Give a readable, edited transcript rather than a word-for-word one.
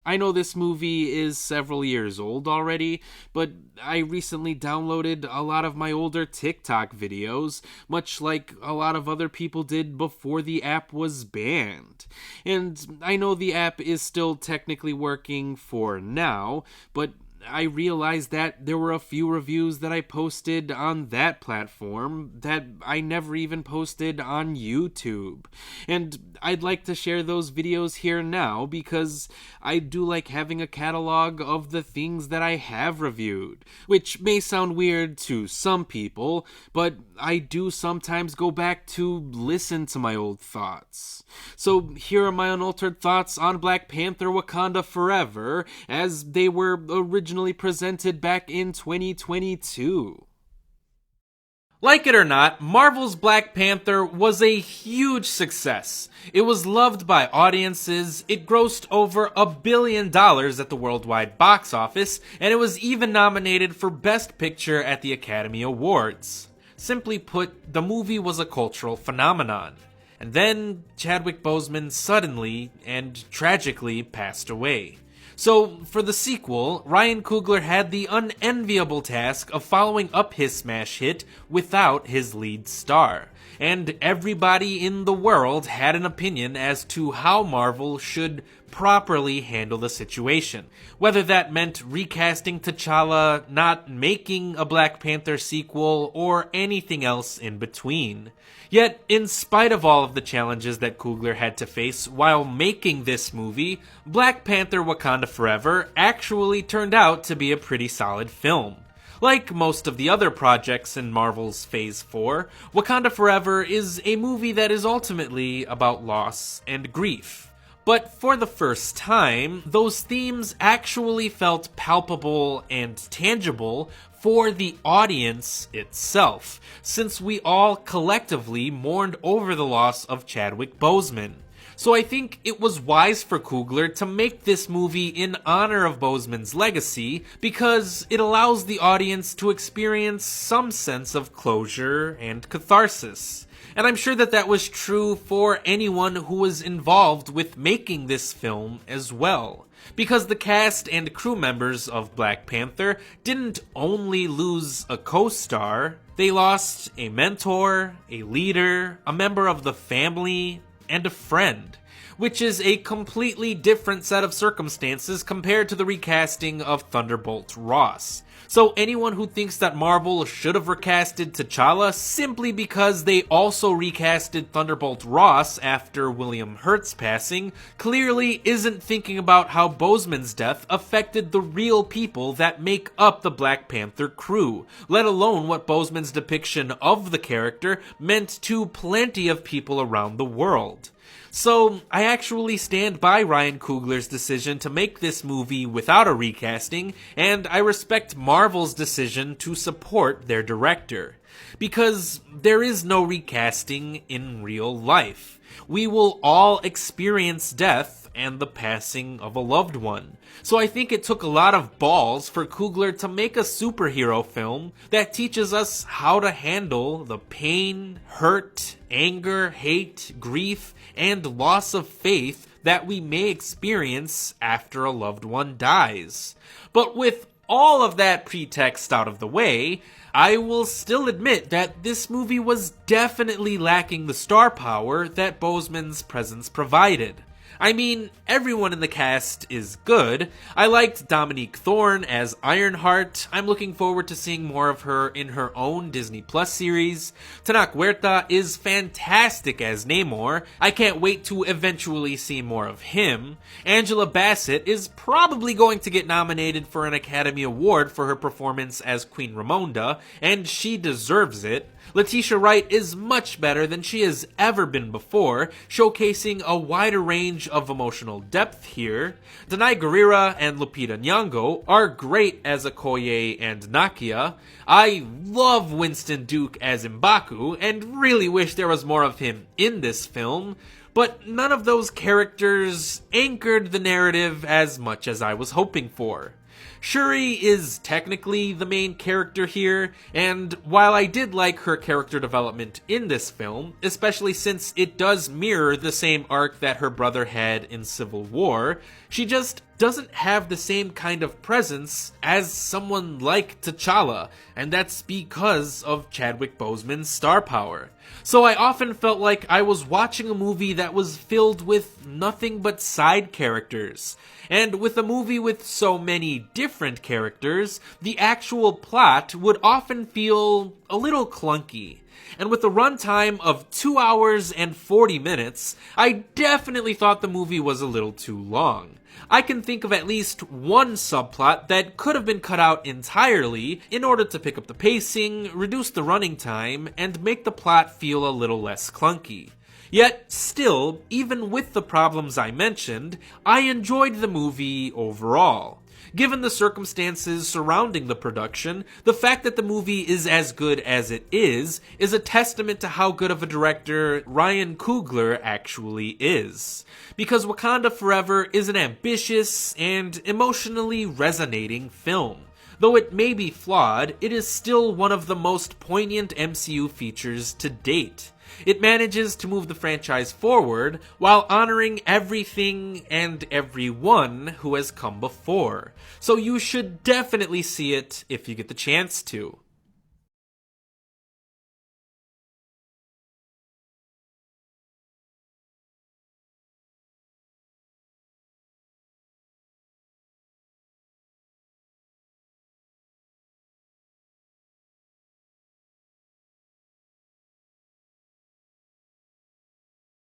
I know this movie is several years old already, but I recently downloaded a lot of my older TikTok videos, much like a lot of other people did before the app was banned. And I know the app is still technically working for now, but I realized that there were a few reviews that I posted on that platform that I never even posted on YouTube. And I'd like to share those videos here now because I do like having a catalog of the things that I have reviewed, which may sound weird to some people, but I do sometimes go back to listen to my old thoughts. So here are my unaltered thoughts on Black Panther Wakanda Forever as they were originally presented back in 2022. Like it or not, Marvel's Black Panther was a huge success. It was loved by audiences, it grossed over $1 billion at the worldwide box office, and it was even nominated for Best Picture at the Academy Awards. Simply put, the movie was a cultural phenomenon. And then Chadwick Boseman suddenly and tragically passed away. So, for the sequel, Ryan Coogler had the unenviable task of following up his smash hit without his lead star. And everybody in the world had an opinion as to how Marvel should properly handle the situation. Whether that meant recasting T'Challa, not making a Black Panther sequel, or anything else in between. Yet, in spite of all of the challenges that Coogler had to face while making this movie, Black Panther Wakanda Forever actually turned out to be a pretty solid film. Like most of the other projects in Marvel's Phase 4, Wakanda Forever is a movie that is ultimately about loss and grief. But for the first time, those themes actually felt palpable and tangible for the audience itself, since we all collectively mourned over the loss of Chadwick Boseman. So I think it was wise for Coogler to make this movie in honor of Boseman's legacy, because it allows the audience to experience some sense of closure and catharsis. And I'm sure that that was true for anyone who was involved with making this film as well. Because the cast and crew members of Black Panther didn't only lose a co-star, they lost a mentor, a leader, a member of the family, and a friend, which is a completely different set of circumstances compared to the recasting of Thunderbolt Ross. So anyone who thinks that Marvel should have recasted T'Challa simply because they also recasted Thunderbolt Ross after William Hurt's passing clearly isn't thinking about how Boseman's death affected the real people that make up the Black Panther crew, let alone what Boseman's depiction of the character meant to plenty of people around the world. So, I actually stand by Ryan Coogler's decision to make this movie without a recasting, and I respect Marvel's decision to support their director. Because there is no recasting in real life. We will all experience death and the passing of a loved one. So I think it took a lot of balls for Coogler to make a superhero film that teaches us how to handle the pain, hurt, anger, hate, grief, and loss of faith that we may experience after a loved one dies. But with all of that pretext out of the way, I will still admit that this movie was definitely lacking the star power that Boseman's presence provided. I mean, everyone in the cast is good. I liked Dominique Thorne as Ironheart. I'm looking forward to seeing more of her in her own Disney Plus series. Tenoch Huerta is fantastic as Namor. I can't wait to eventually see more of him. Angela Bassett is probably going to get nominated for an Academy Award for her performance as Queen Ramonda, and she deserves it. Letitia Wright is much better than she has ever been before, showcasing a wider range of emotional depth here. Danai Gurira and Lupita Nyong'o are great as Okoye and Nakia. I love Winston Duke as M'Baku and really wish there was more of him in this film, but none of those characters anchored the narrative as much as I was hoping for. Shuri is technically the main character here, and while I did like her character development in this film, especially since it does mirror the same arc that her brother had in Civil War, she just doesn't have the same kind of presence as someone like T'Challa, and that's because of Chadwick Boseman's star power. So I often felt like I was watching a movie that was filled with nothing but side characters. And with a movie with so many different characters, the actual plot would often feel a little clunky. And with a runtime of 2 hours and 40 minutes, I definitely thought the movie was a little too long. I can think of at least one subplot that could have been cut out entirely in order to pick up the pacing, reduce the running time, and make the plot feel a little less clunky. Yet, still, even with the problems I mentioned, I enjoyed the movie overall. Given the circumstances surrounding the production, the fact that the movie is as good as it is a testament to how good of a director Ryan Coogler actually is. Because Wakanda Forever is an ambitious and emotionally resonating film. Though it may be flawed, it is still one of the most poignant MCU features to date. It manages to move the franchise forward while honoring everything and everyone who has come before. So you should definitely see it if you get the chance to.